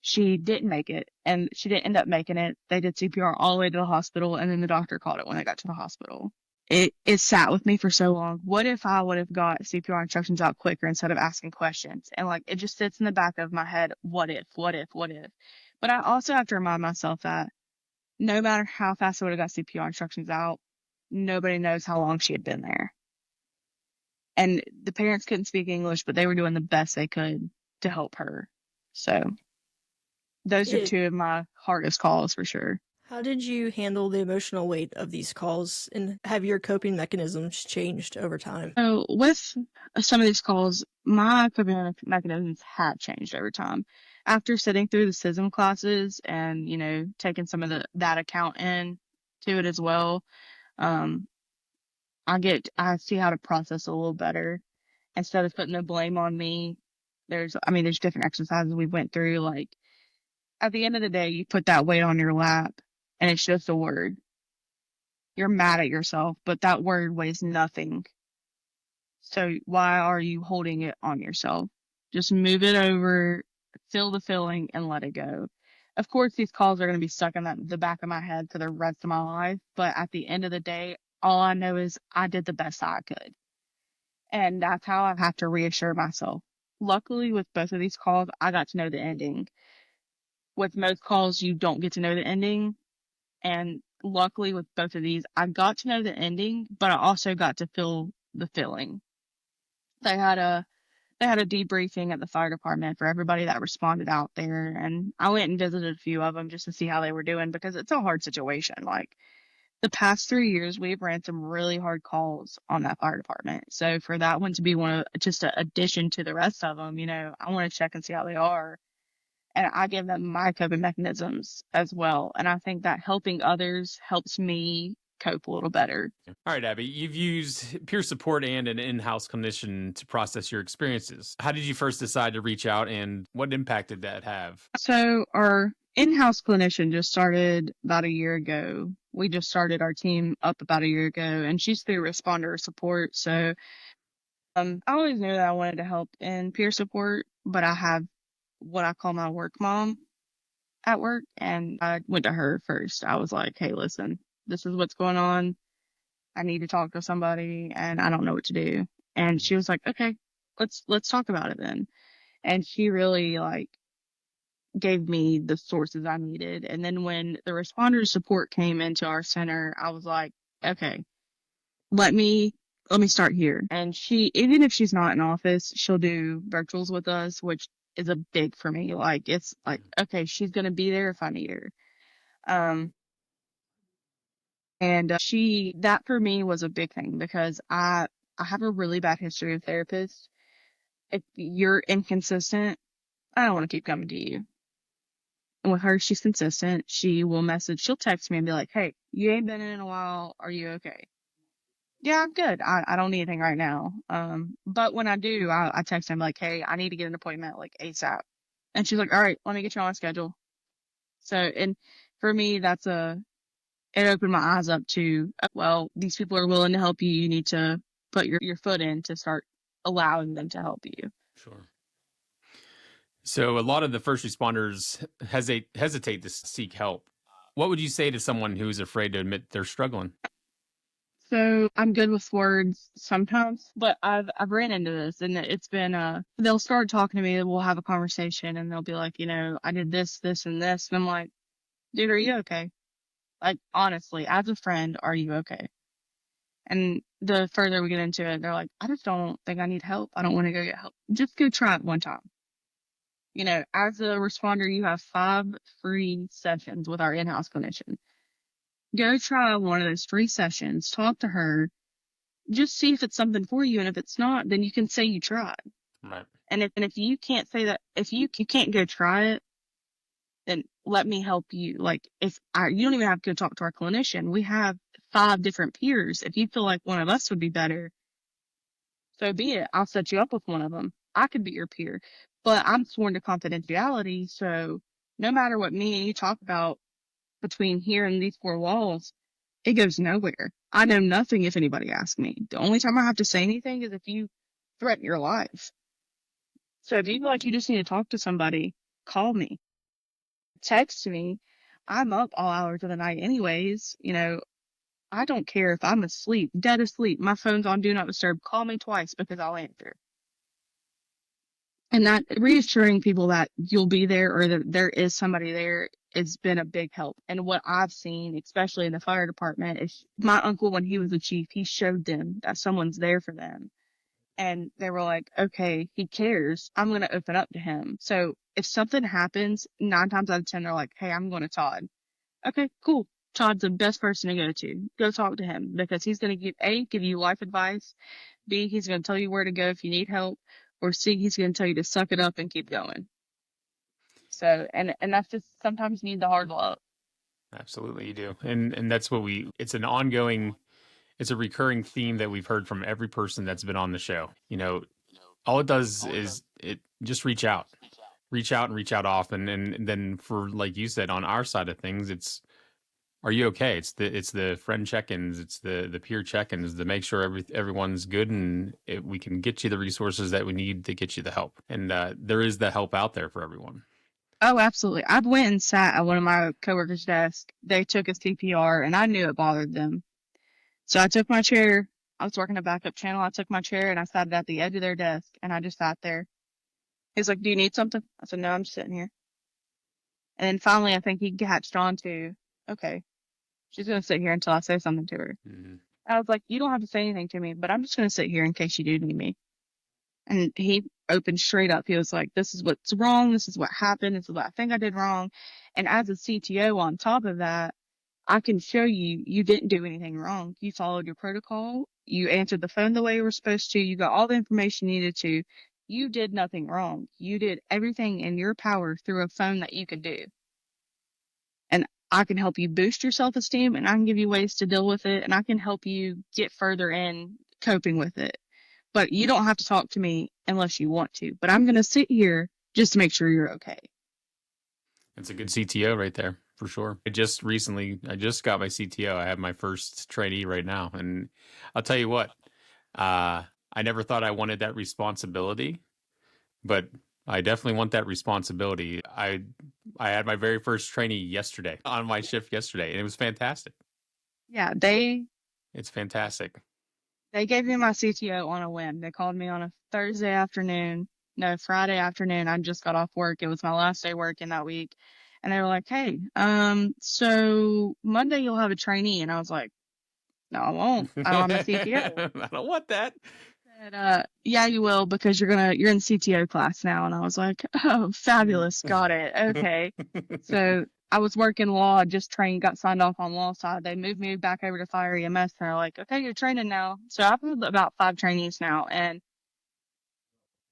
she didn't make it, and she didn't end up making it. They did CPR all the way to the hospital, and then the doctor called it when they got to the hospital. It sat with me for so long. What if I would have got CPR instructions out quicker instead of asking questions? And like it just sits in the back of my head. What if? What if? What if? But I also have to remind myself that no matter how fast I would have got CPR instructions out, nobody knows how long she had been there. And the parents couldn't speak English, but they were doing the best they could to help her. So those are two of my hardest calls for sure. How did you handle the emotional weight of these calls, and have your coping mechanisms changed over time? So with some of these calls, my coping mechanisms had changed over time. After sitting through the SISM classes and, taking some of that account in to it as well, um, I see how to process a little better instead of putting the blame on me. There's different exercises we went through. Like at the end of the day, you put that weight on your lap and it's just a word. You're mad at yourself, but that word weighs nothing. So why are you holding it on yourself? Just move it over, feel the feeling and let it go. Of course, these calls are going to be stuck in the back of my head for the rest of my life. But at the end of the day, all I know is I did the best I could. And that's how I have to reassure myself. Luckily, with both of these calls, I got to know the ending. With most calls, you don't get to know the ending. And luckily, with both of these, I got to know the ending, but I also got to feel the feeling. They had a they had a debriefing at the fire department for everybody that responded out there, and I went and visited a few of them just to see how they were doing because it's a hard situation. Like the past 3 years, we've ran some really hard calls on that fire department. So for that one to be one of just an addition to the rest of them, I want to check and see how they are. And I give them my coping mechanisms as well. And I think that helping others helps me cope a little better. All right, Abbie, you've used peer support and an in-house clinician to process your experiences. How did you first decide to reach out, and what impact did that have? So our in-house clinician just started about a year ago. We just started our team up about a year ago, and she's through responder support. So I always knew that I wanted to help in peer support, but I have what I call my work mom at work, and I went to her first. I was like, "Hey, listen, this is what's going on. I need to talk to somebody, and I don't know what to do." And she was like, "Okay, let's talk about it then." And she really gave me the sources I needed. And then when the responder support came into our center, I was like, "Okay, let me start here." And she, even if she's not in office, she'll do virtuals with us, which is a big for me. Like it's like, okay, she's gonna be there if I need her. Um, and she that for me was a big thing because I have a really bad history of therapists. If you're inconsistent, I don't want to keep coming to you. And with her, she's consistent. She'll text me and be like, "Hey, you ain't been in a while. Are you okay?" Yeah, I'm good. I don't need anything right now. But when I do, I text him like, "Hey, I need to get an appointment like ASAP." And she's like, "All right, let me get you on my schedule." So, and for me, it opened my eyes up to, well, these people are willing to help you. You need to put your foot in to start allowing them to help you. Sure. So a lot of the first responders hesitate to seek help. What would you say to someone who's afraid to admit they're struggling? So I'm good with words sometimes, but I've ran into this and it's been they'll start talking to me, we'll have a conversation and they'll be like, I did this, this and this, and I'm like, "Dude, are you okay? Like honestly, as a friend, are you okay?" And the further we get into it, they're like, "I just don't think I need help. I don't want to go get help." Just go try it one time. As a responder, you have 5 free sessions with our in-house clinician. Go try one of those free sessions, talk to her, just see if it's something for you. And if it's not, then you can say you tried. Right. And if you can't say that, if you can't go try it, then let me help you. Like you don't even have to go talk to our clinician. We have 5 different peers. If you feel like one of us would be better, so be it. I'll set you up with one of them. I could be your peer, but I'm sworn to confidentiality. So no matter what me and you talk about between here and these 4 walls, it goes nowhere. I know nothing if anybody asks me. The only time I have to say anything is if you threaten your life. So if you feel like you just need to talk to somebody, call me, text me. I'm up all hours of the night anyways. I don't care if I'm asleep, dead asleep. My phone's on do not disturb. Call me twice because I'll answer. And that reassuring people that you'll be there or that there is somebody there has been a big help. And what I've seen, especially in the fire department, is my uncle, when he was a chief, he showed them that someone's there for them. And they were like, "Okay, he cares. I'm going to open up to him." So if something happens, 9 times out of 10, they're like, "Hey, I'm going to Todd." Okay, cool. Todd's the best person to go to. Go talk to him because he's going to give you life advice. B, he's going to tell you where to go if you need help. Or C, he's going to tell you to suck it up and keep going. So, and that's just sometimes you need the hard love. Absolutely, you do. And that's what it's an ongoing, it's a recurring theme that we've heard from every person that's been on the show. All it does is it just reach out. Reach out and reach out often. And then for, like you said, on our side of things, it's, are you okay? It's the friend check-ins, it's the peer check-ins to make sure everyone's good, and we can get you the resources that we need to get you the help. And there is the help out there for everyone. Oh, absolutely. I went and sat at one of my coworkers' desk. They took a CPR and I knew it bothered them. So I took my chair. I was working a backup channel. I took my chair and I sat it at the edge of their desk and I just sat there. He's like, "Do you need something?" I said, "No, I'm just sitting here." And then finally, I think he catched on to, okay, she's going to sit here until I say something to her. Mm-hmm. I was like, "You don't have to say anything to me, but I'm just going to sit here in case you do need me." And he opened straight up. He was like, "This is what's wrong. This is what happened. This is what I think I did wrong." And as a CTO on top of that, I can show you, you didn't do anything wrong. You followed your protocol. You answered the phone the way you were supposed to. You got all the information you needed to. You did nothing wrong. You did everything in your power through a phone that you could do. And I can help you boost your self-esteem and I can give you ways to deal with it and I can help you get further in coping with it. But you don't have to talk to me unless you want to. But I'm going to sit here just to make sure you're okay. It's a good CTO right there for sure. I just got my CTO. I have my first trainee right now, and I'll tell you what, I never thought I wanted that responsibility, but I definitely want that responsibility. I had my very first trainee yesterday on my shift yesterday, and it was fantastic. Yeah, It's fantastic. they gave me my CTO on a whim. They called me on a Thursday afternoon. No, Friday afternoon. I just got off work. It was my last day working that week. And they were like, "Hey, so Monday you'll have a trainee." And I was like, "No, I won't. I don't have my CTO." I don't want that. Said, "Yeah, you will because you're in CTO class now." And I was like, "Oh, fabulous. Got it. Okay." So I was working law, just trained, got signed off on law side. They moved me back over to fire EMS. And they're like, "Okay, you're training now." So I've had about 5 trainees now, and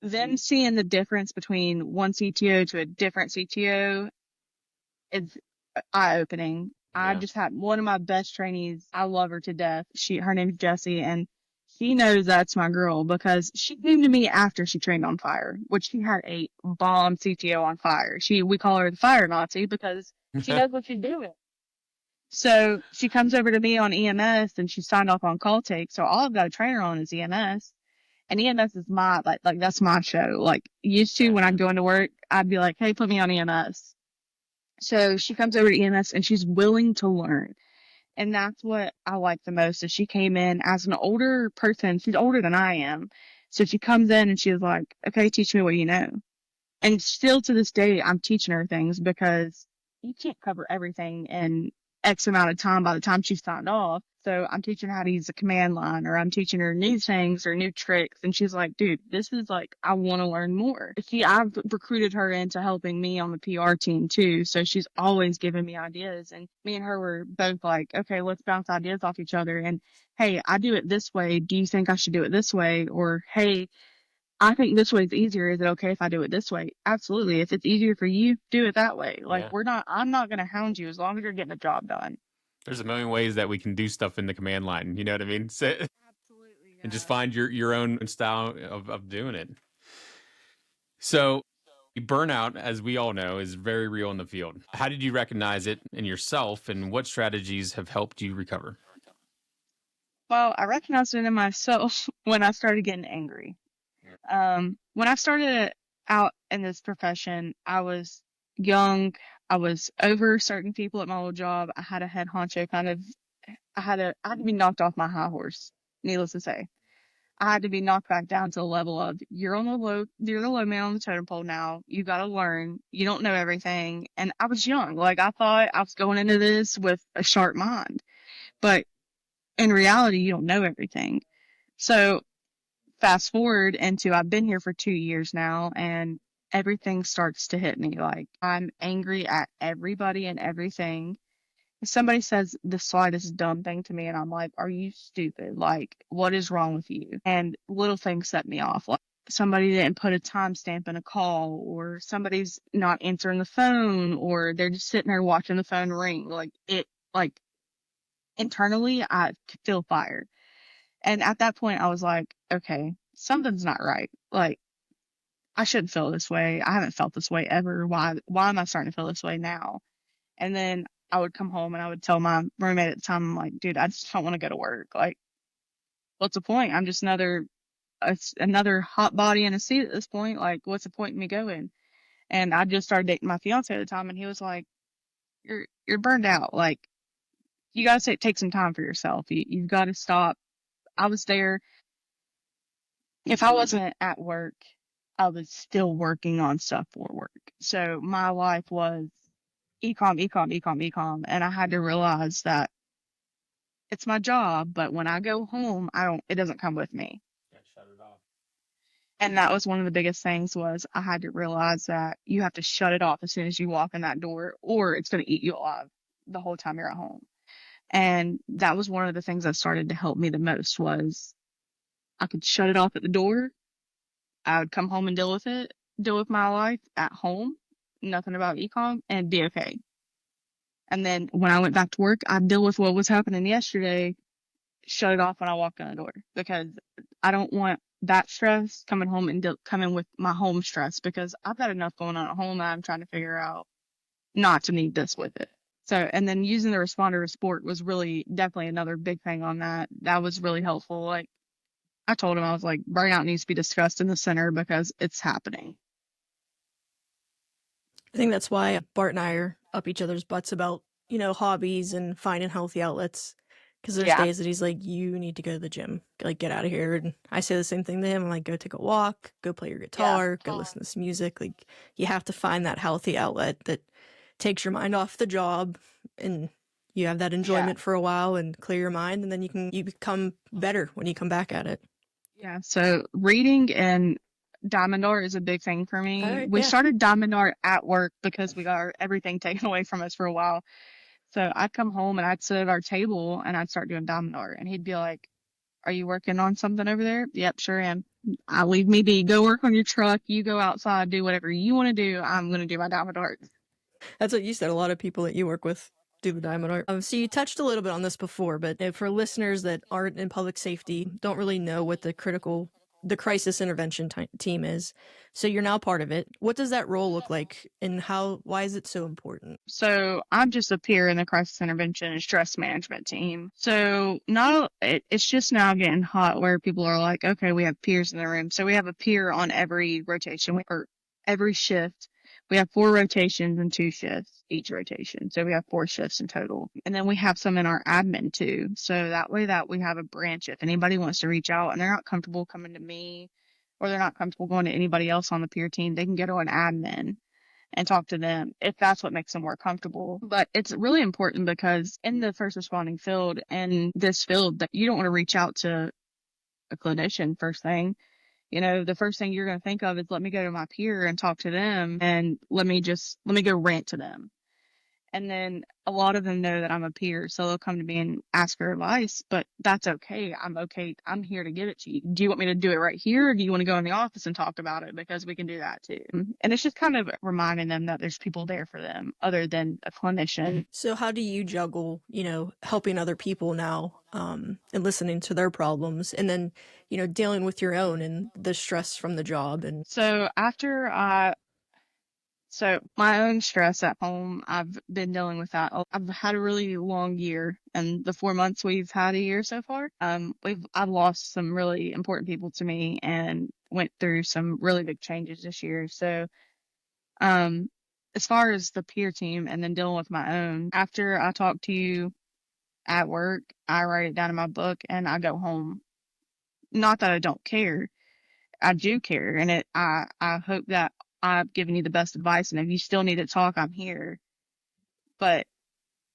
them seeing the difference between one CTO to a different CTO is eye opening. I Yeah. just had one of my best trainees. I love her to death. Her name's Jessie, and she knows that's my girl because she came to me after she trained on fire, which she had a bomb CTO on fire. We call her the fire Nazi because she knows what she's doing. So she comes over to me on EMS and she signed off on call take. So all I've got to train her on is EMS. And EMS is my, like that's my show. Like used to when I'd go into work, I'd be like, "Hey, put me on EMS." So she comes over to EMS and she's willing to learn. And that's what I like the most is she came in as an older person. She's older than I am. So she comes in and she's like, "Okay, teach me what you know." And still to this day, I'm teaching her things because you can't cover everything in X amount of time by the time she's signed off. So I'm teaching her how to use the command line or I'm teaching her new things or new tricks. And she's like, "Dude, this is like, I want to learn more." I've recruited her into helping me on the PR team too. So she's always giving me ideas and me and her were both like, "Okay, let's bounce ideas off each other." And "Hey, I do it this way. Do you think I should do it this way?" Or, "Hey, I think this way is easier. Is it okay if I do it this way?" Absolutely. If it's easier for you, do it that way. Like Yeah. I'm not going to hound you as long as you're getting the job done. There's a million ways that we can do stuff in the command line. You know what I mean? Absolutely, And just yeah. find your own style of doing it. So burnout, as we all know, is very real in the field. How did you recognize it in yourself and what strategies have helped you recover? Well, I recognized it in myself when I started getting angry. When I started out in this profession, I was young. I was over certain people at my old job. I had a head honcho kind of, I had to be knocked off my high horse, needless to say. I had to be knocked back down to the level of you're the low man on the totem pole now. You got to learn. You don't know everything. And I was young. Like I thought I was going into this with a sharp mind, but in reality, you don't know everything. So fast forward into I've been here for 2 years now and everything starts to hit me. Like I'm angry at everybody and everything. If somebody says the slightest dumb thing to me and I'm like, "Are you stupid? Like, what is wrong with you?" And little things set me off. Like somebody didn't put a timestamp in a call or somebody's not answering the phone or they're just sitting there watching the phone ring. Like internally, I could feel fire. And at that point, I was like, okay, something's not right. Like, I shouldn't feel this way. I haven't felt this way ever. Why am I starting to feel this way now? And then I would come home and I would tell my roommate at the time, I'm like, "Dude, I just don't want to go to work. Like, what's the point? I'm just another hot body in a seat at this point. Like, what's the point in me going?" And I just started dating my fiance at the time, and he was like, you're burned out. Like, you got to take some time for yourself. You've got to stop. I was there. If I wasn't at work, I was still working on stuff for work. So my life was ecom, ecom, ecom, ecom. And I had to realize that it's my job, but when I go home, it doesn't come with me. Yeah, shut it off. And that was one of the biggest things was I had to realize that you have to shut it off as soon as you walk in that door, or it's going to eat you alive the whole time you're at home. And that was one of the things that started to help me the most was I could shut it off at the door. I would come home and deal with my life at home, nothing about ecom, and be okay. And then when I went back to work, I'd deal with what was happening yesterday, shut it off when I walk in the door, because I don't want that stress coming home and coming with my home stress, because I've got enough going on at home that I'm trying to figure out not to need this with it. So, and then using the responder support was really definitely another big thing on that. That was really helpful. Like, I told him, I was like, burnout needs to be discussed in the center because it's happening. I think that's why Bart and I are up each other's butts about, hobbies and finding healthy outlets. Because there's Yeah. days that he's like, you need to go to the gym, like get out of here. And I say the same thing to him. I'm like, go take a walk, go play your guitar, go listen to some music. Like, you have to find that healthy outlet that takes your mind off the job, and you have that enjoyment for a while and clear your mind, and then you become better when you come back at it. Yeah. So reading and diamond art is a big thing for me. Alright, We yeah. started diamond art at work because we got everything taken away from us for a while. So I'd come home and I'd sit at our table and I'd start doing diamond art. And he'd be like, are you working on something over there? Yep, sure am. I'll leave me be. Go work on your truck. You go outside, do whatever you want to do. I'm going to do my diamond art. That's what you said. A lot of people that you work with do the diamond art. So you touched a little bit on this before, but for listeners that aren't in public safety, don't really know what the crisis intervention team is. So you're now part of it. What does that role look like, and why is it so important? So I'm just a peer in the crisis intervention and stress management team. So it's just now getting hot where people are like, okay, we have peers in the room. So we have a peer on every rotation or every shift. We have 4 rotations and 2 shifts each rotation. So we have 4 shifts in total. And then we have some in our admin too. So that way that we have a branch. If anybody wants to reach out and they're not comfortable coming to me, or they're not comfortable going to anybody else on the peer team, they can go to an admin and talk to them if that's what makes them more comfortable. But it's really important because in the first responding field and this field, that you don't want to reach out to a clinician first thing. The first thing you're going to think of is, let me go to my peer and talk to them, and let me go rant to them. And then a lot of them know that I'm a peer, so they'll come to me and ask for advice, but that's okay. I'm okay. I'm here to give it to you. Do you want me to do it right here, or do you want to go in the office and talk about it? Because we can do that too. And it's just kind of reminding them that there's people there for them other than a clinician. So how do you juggle, helping other people now, and listening to their problems, and then, dealing with your own and the stress from the job? And So my own stress at home, I've been dealing with that. I've had a really long year, and the 4 months we've had a year so far, I've lost some really important people to me and went through some really big changes this year. So, um, as far as the peer team and then dealing with my own, after I talk to you at work, I write it down in my book and I go home. Not that I don't care. I do care, and I hope that I've given you the best advice, and if you still need to talk, I'm here. But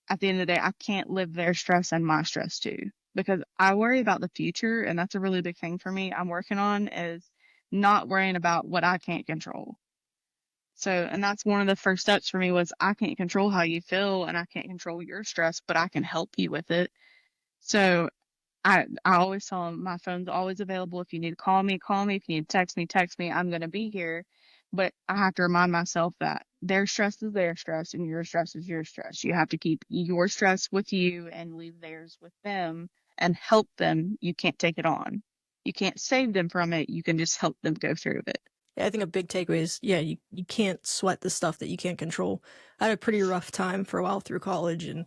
at the end of the day, I can't live their stress and my stress too, because I worry about the future, and that's a really big thing for me. I'm working on is not worrying about what I can't control. So, and that's one of the first steps for me was I can't control how you feel, and I can't control your stress, but I can help you with it. So I always tell them my phone's always available. If you need to call me, call me. If you need to text me. I'm going to be here. But I have to remind myself that their stress is their stress and your stress is your stress. You have to keep your stress with you and leave theirs with them and help them. You can't take it on. You can't save them from it. You can just help them go through it. yeah, I think a big takeaway is, you can't sweat the stuff that you can't control. I had a pretty rough time for a while through college, and,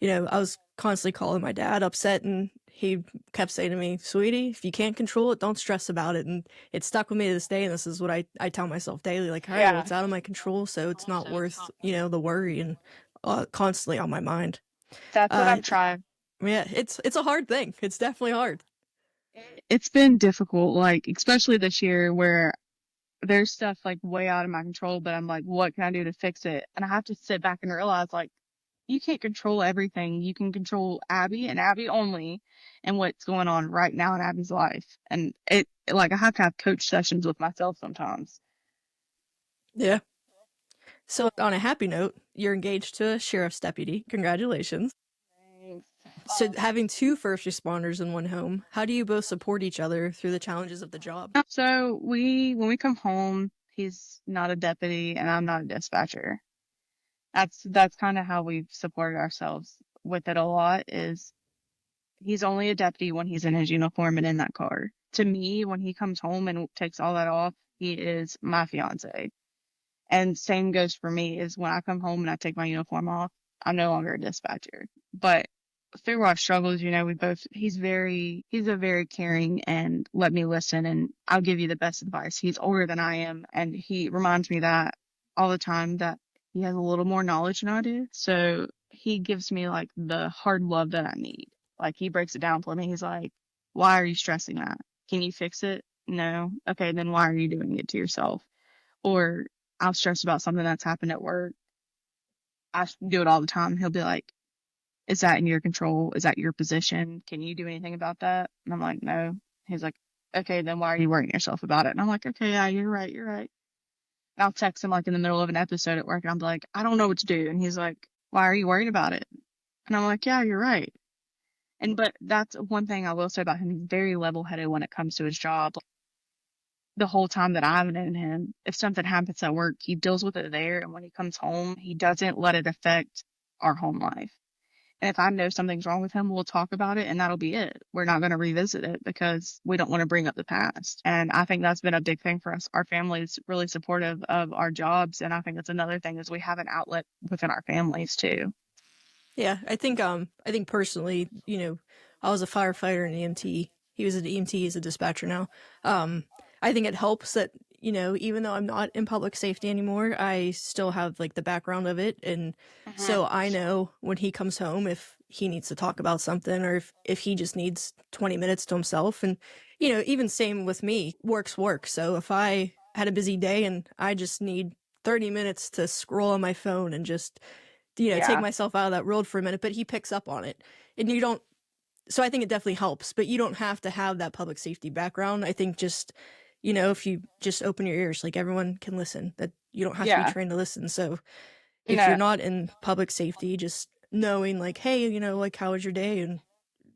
I was constantly calling my dad upset, and he kept saying to me, "Sweetie, if you can't control it, don't stress about it." And it stuck with me to this day. And this is what I tell myself daily, like, all right, well, Yeah, it's out of my control, so it's not worth, the worry and constantly on my mind. that's what Uh, I'm trying. yeah, it's a hard thing. It's definitely hard. It's been difficult, like, especially this year where there's stuff like way out of my control, but I'm like, what can I do to fix it? And I have to sit back and realize, like, you can't control everything. You can control Abbie and Abbie only and what's going on right now in Abbie's life. And like, I have to have coach sessions with myself sometimes. Yeah. So on a happy note, you're engaged to a sheriff's deputy. Congratulations. Thanks. So having two first responders in one home, how do you both support each other through the challenges of the job? So when we come home, he's not a deputy and I'm not a dispatcher. That's kind of how we've supported ourselves with it a lot is he's only a deputy when he's in his uniform and in that car. To me, when he comes home and takes all that off, he is my fiance. And same goes for me is when I come home and I take my uniform off, I'm no longer a dispatcher. But through our struggles, he's a very caring and let me listen and I'll give you the best advice. He's older than I am and he reminds me that all the time that he has a little more knowledge than I do. So he gives me like the hard love that I need. Like he breaks it down for me. He's like, why are you stressing that? Can you fix it? No. Okay, then why are you doing it to yourself? Or I'll stress about something that's happened at work. I do it all the time. He'll be like, is that in your control? Is that your position? Can you do anything about that? And I'm like, no. He's like, okay, then why are you worrying yourself about it? And I'm like, okay, yeah, you're right, you're right. And I'll text him like in the middle of an episode at work and I'm like, I don't know what to do. And he's like, why are you worried about it? And I'm like, yeah, you're right. But that's one thing I will say about him. He's very level headed when it comes to his job. The whole time that I've known him, if something happens at work, he deals with it there. And when he comes home, he doesn't let it affect our home life. And if I know something's wrong with him, we'll talk about it and that'll be it. We're not going to revisit it because we don't want to bring up the past. And I think that's been a big thing for us. Our family is really supportive of our jobs. And I think that's another thing is we have an outlet within our families too. Yeah, I think personally, I was a firefighter and EMT. He was an EMT, he's a dispatcher now. I think it helps that, even though I'm not in public safety anymore, I still have like the background of it. And Hmm. so I know when he comes home if he needs to talk about something or if he just needs 20 minutes to himself. And, even same with me, work's work. So if I had a busy day and I just need 30 minutes to scroll on my phone and just take Yeah. myself out of that world for a minute, but he picks up on it. And you don't, so I think it definitely helps, but you don't have to have that public safety background. I think just, if you just open your ears, like everyone can listen, that you don't have to be Yeah. trained to listen. So if you're No, not in public safety, just knowing like, hey, like, how was your day? And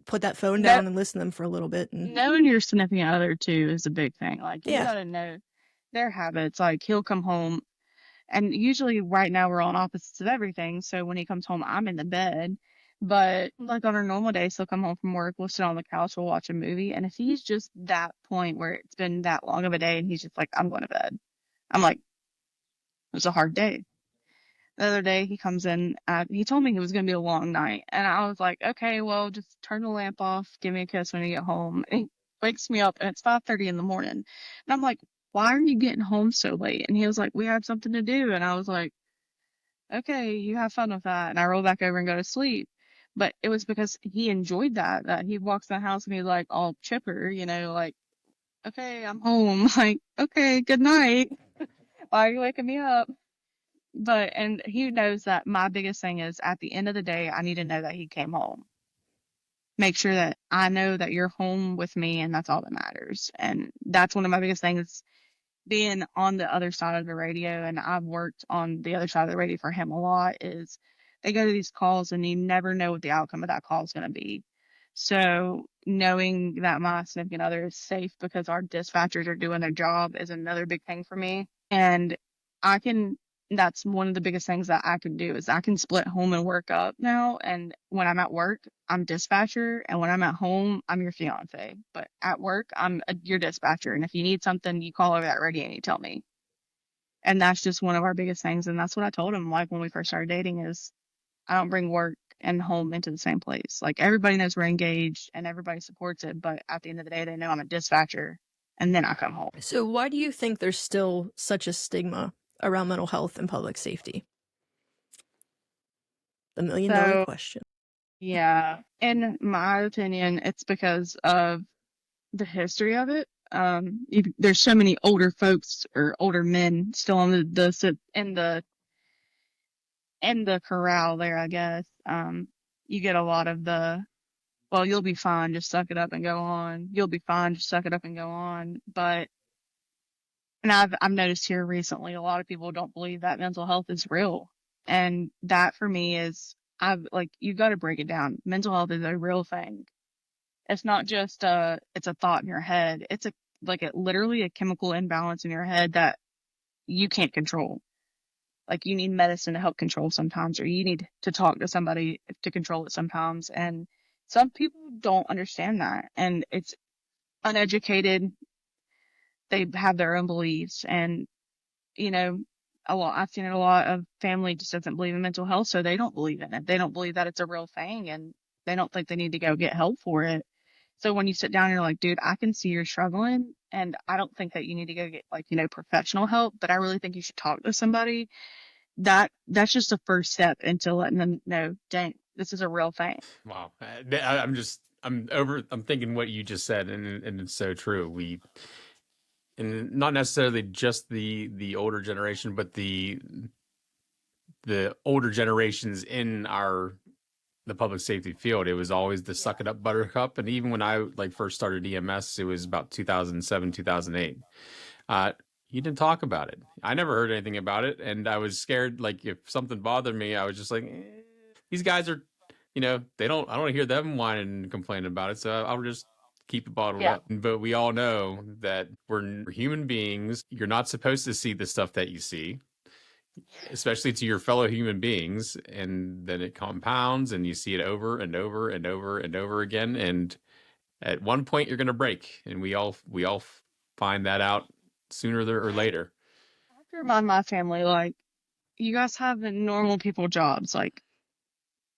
put that phone no, down and listen to them for a little bit. And knowing your significant other too is a big thing. Like you yeah, got to know their habits. Like he'll come home and usually right now we're on opposites of everything. So when he comes home, I'm in the bed. But like on our normal days, he'll come home from work, we'll sit on the couch, we'll watch a movie. And if he's just that point where it's been that long of a day and he's just like, I'm going to bed, I'm like, it was a hard day. The other day he comes in, he told me it was going to be a long night. And I was like, okay, well, just turn the lamp off, give me a kiss when you get home. And he wakes me up and it's 5:30 in the morning. And I'm like, why are you getting home so late? And he was like, we had something to do. And I was like, okay, you have fun with that. And I roll back over and go to sleep. But it was because he enjoyed that he walks in the house and he's like all chipper, like, okay, I'm home. Like, okay, good night. Why are you waking me up? And he knows that my biggest thing is at the end of the day, I need to know that he came home. Make sure that I know that you're home with me and that's all that matters. And that's one of my biggest things being on the other side of the radio. And I've worked on the other side of the radio for him a lot is they go to these calls and you never know what the outcome of that call is going to be. So knowing that my significant other is safe because our dispatchers are doing their job is another big thing for me. And I can, that's one of the biggest things that I can do is I can split home and work up now. And when I'm at work, I'm dispatcher. And when I'm at home, I'm your fiance. But at work, your dispatcher. And if you need something, you call over that radio and you tell me. And that's just one of our biggest things. And that's what I told him, like when we first started dating is I don't bring work and home into the same place. Like everybody knows we're engaged and everybody supports it, but at the end of the day, they know I'm a dispatcher, and then I come home. So why do you think there's still such a stigma around mental health and public safety? The $1,000,000 question. Yeah, in my opinion, it's because of the history of it. There's so many older folks or older men still on in the corral there, I guess. You get a lot of well, you'll be fine, just suck it up and go on. You'll be fine, just suck it up and go on. And I've noticed here recently, a lot of people don't believe that mental health is real. And that for me is, you've got to break it down. Mental health is a real thing. It's not just it's a thought in your head. It's literally a chemical imbalance in your head that you can't control. Like you need medicine to help control sometimes, or you need to talk to somebody to control it sometimes. And some people don't understand that. And it's uneducated. They have their own beliefs. And, you know, I've seen a lot of family just doesn't believe in mental health, so they don't believe in it. They don't believe that it's a real thing, and they don't think they need to go get help for it. So when you sit down and you're like, dude, I can see you're struggling, and I don't think that you need to go get professional help, but I really think you should talk to somebody. That's just the first step into letting them know, dang, this is a real thing. Wow. I'm thinking what you just said, and it's so true. And not necessarily just the older generation, but the older generations in the public safety field. It was always the suck it up buttercup. And even when I first started EMS, it was about 2007, 2008. You didn't talk about it. I never heard anything about it. And I was scared, if something bothered me, I was just like, these guys are, I don't want to hear them whining and complaining about it. So I'll just keep it bottled up. But we all know that we're human beings. You're not supposed to see the stuff that you see, especially to your fellow human beings, and then it compounds and you see it over and over and over and over again, and at one point you're going to break, and we all find that out sooner or later. I have to remind my family, you guys have the normal people jobs,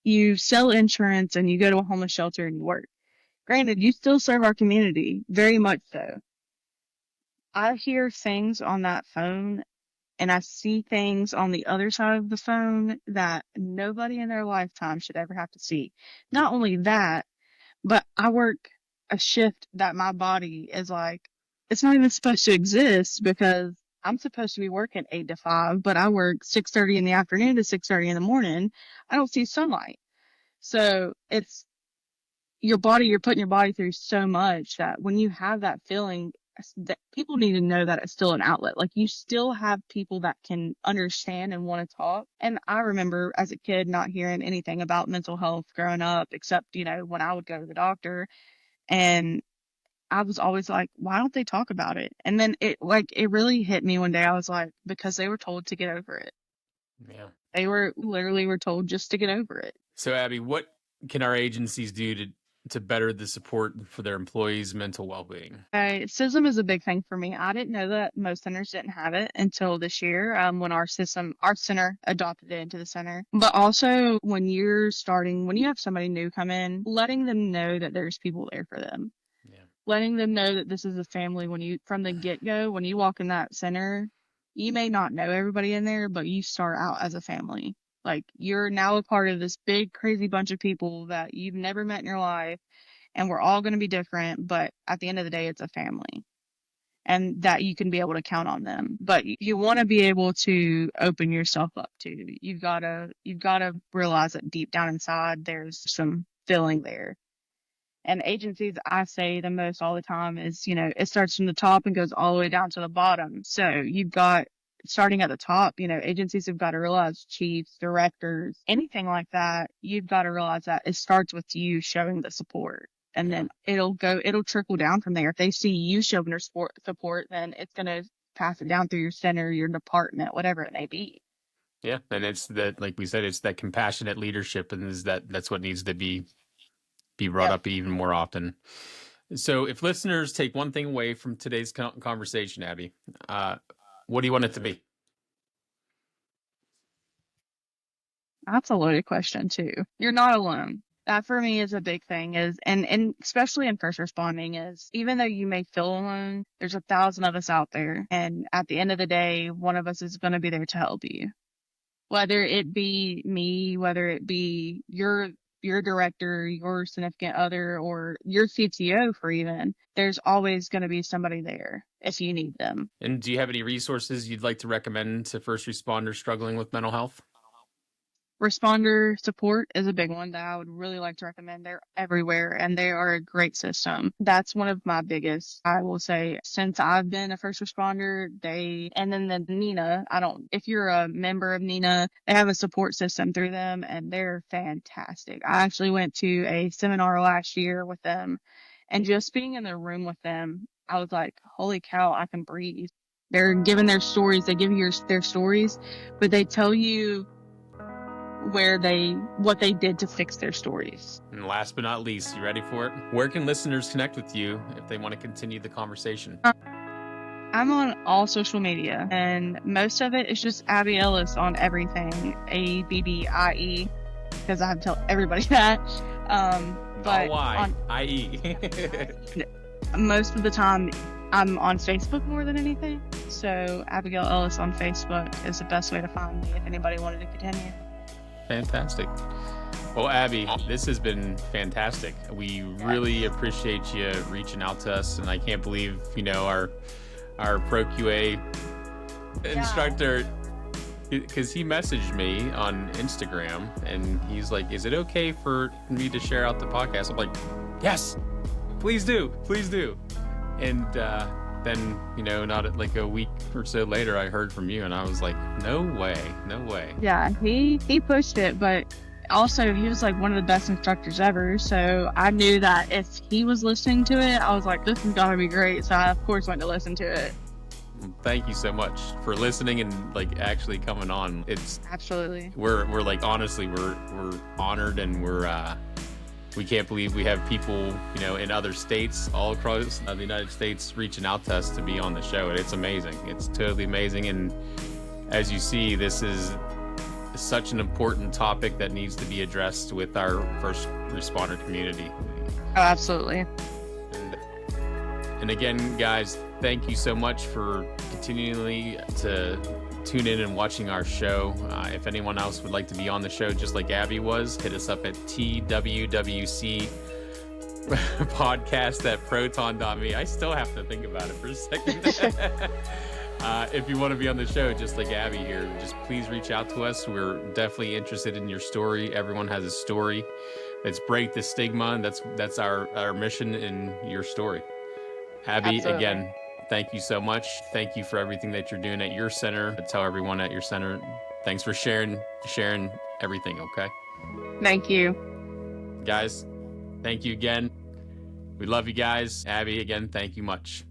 you sell insurance and you go to a homeless shelter and you work. Granted, you still serve our community, very much so. I hear things on that phone and I see things on the other side of the phone that nobody in their lifetime should ever have to see. Not only that, but I work a shift that my body is it's not even supposed to exist because I'm supposed to be working 8 to 5, but I work 6:30 in the afternoon to 6:30 in the morning. I don't see sunlight. So it's you're putting your body through so much that when you have that feeling, that people need to know that it's still an outlet. You still have people that can understand and want to talk. And I remember as a kid not hearing anything about mental health growing up, except, when I would go to the doctor, and I was always like, why don't they talk about it? And then it really hit me one day. I was like, because they were told to get over it. Yeah. They were told just to get over it. So Abbie, what can our agencies do to better the support for their employees' mental well-being? SISM is a big thing for me. I didn't know that most centers didn't have it until this year, when our center adopted it into the center. But also when you have somebody new come in, letting them know that there's people there for them. Yeah. Letting them know that this is a family from the get-go, when you walk in that center, you may not know everybody in there, but you start out as a family. You're now a part of this big, crazy bunch of people that you've never met in your life, and we're all going to be different, but at the end of the day, it's a family, and that you can be able to count on them. But you want to be able to open yourself up to. You've got to realize that deep down inside, there's some feeling there. And agencies, I say the most all the time is, it starts from the top and goes all the way down to the bottom. So you've got starting at the top, agencies have got to realize, chiefs, directors, anything like that, you've got to realize that it starts with you showing the support. And then it'll trickle down from there. If they see you showing their support, then it's going to pass it down through your center, your department, whatever it may be. Yeah. And it's that, like we said, it's that compassionate leadership, and that's what needs to be brought up even more often. So if listeners take one thing away from today's conversation, Abbie, what do you want it to be? That's a loaded question too. You're not alone. That for me is a big thing and especially in first responding is even though you may feel alone, there's 1,000 of us out there. And at the end of the day, one of us is going to be there to help you. Whether it be me, whether it be your director, your significant other, or your CTO for even, there's always going to be somebody there if you need them. And do you have any resources you'd like to recommend to first responders struggling with mental health? Responder support is a big one that I would really like to recommend. They're everywhere and they are a great system. That's one of my biggest, I will say, since I've been a first responder, and then the NINA, if you're a member of NINA, they have a support system through them and they're fantastic. I actually went to a seminar last year with them and just being in the room with them, I was like, holy cow, I can breathe. They're giving their stories. They give you their stories, but they tell you what they did to fix their stories. And last but not least, you ready for it? Where can listeners connect with you if they want to continue the conversation? I'm on all social media, and most of it is just Abbie Ellis on everything. ABBIE, because I have to tell everybody that. But on IE. Most of the time, I'm on Facebook more than anything. So Abigail Ellis on Facebook is the best way to find me if anybody wanted to continue. Fantastic. Well, Abbie, this has been fantastic. We really appreciate you reaching out to us, and I can't believe, our Pro QA instructor, because he messaged me on Instagram, and he's like, "Is it okay for me to share out the podcast?" I'm like, "Yes, please do, please do." And then, not like a week or so later, I heard from you and I was like, no way. Yeah, he pushed it, but also he was like one of the best instructors ever. So I knew that if he was listening to it, I was like, this is gonna be great. So I, of course, went to listen to it. Thank you so much for listening and like actually coming on. It's absolutely, we're like, honestly, we're honored, and we can't believe we have people, in other states, all across the United States, reaching out to us to be on the show. It's amazing. It's totally amazing. And as you see, this is such an important topic that needs to be addressed with our first responder community. Oh, absolutely. And again, guys, thank you so much for continually to tune in and watching our show. If anyone else would like to be on the show just like Abbie was, hit us up at TWWC podcast at proton.me. I still have to think about it for a second. If you want to be on the show just like Abbie here, just please reach out to us. We're definitely interested in your story. Everyone has a story. Let's break the stigma, and that's our mission in your story. Abbie, absolutely. Again, thank you so much. Thank you for everything that you're doing at your center. Tell everyone at your center, thanks for sharing everything, okay? Thank you. Guys, thank you again. We love you guys. Abbie, again, thank you much.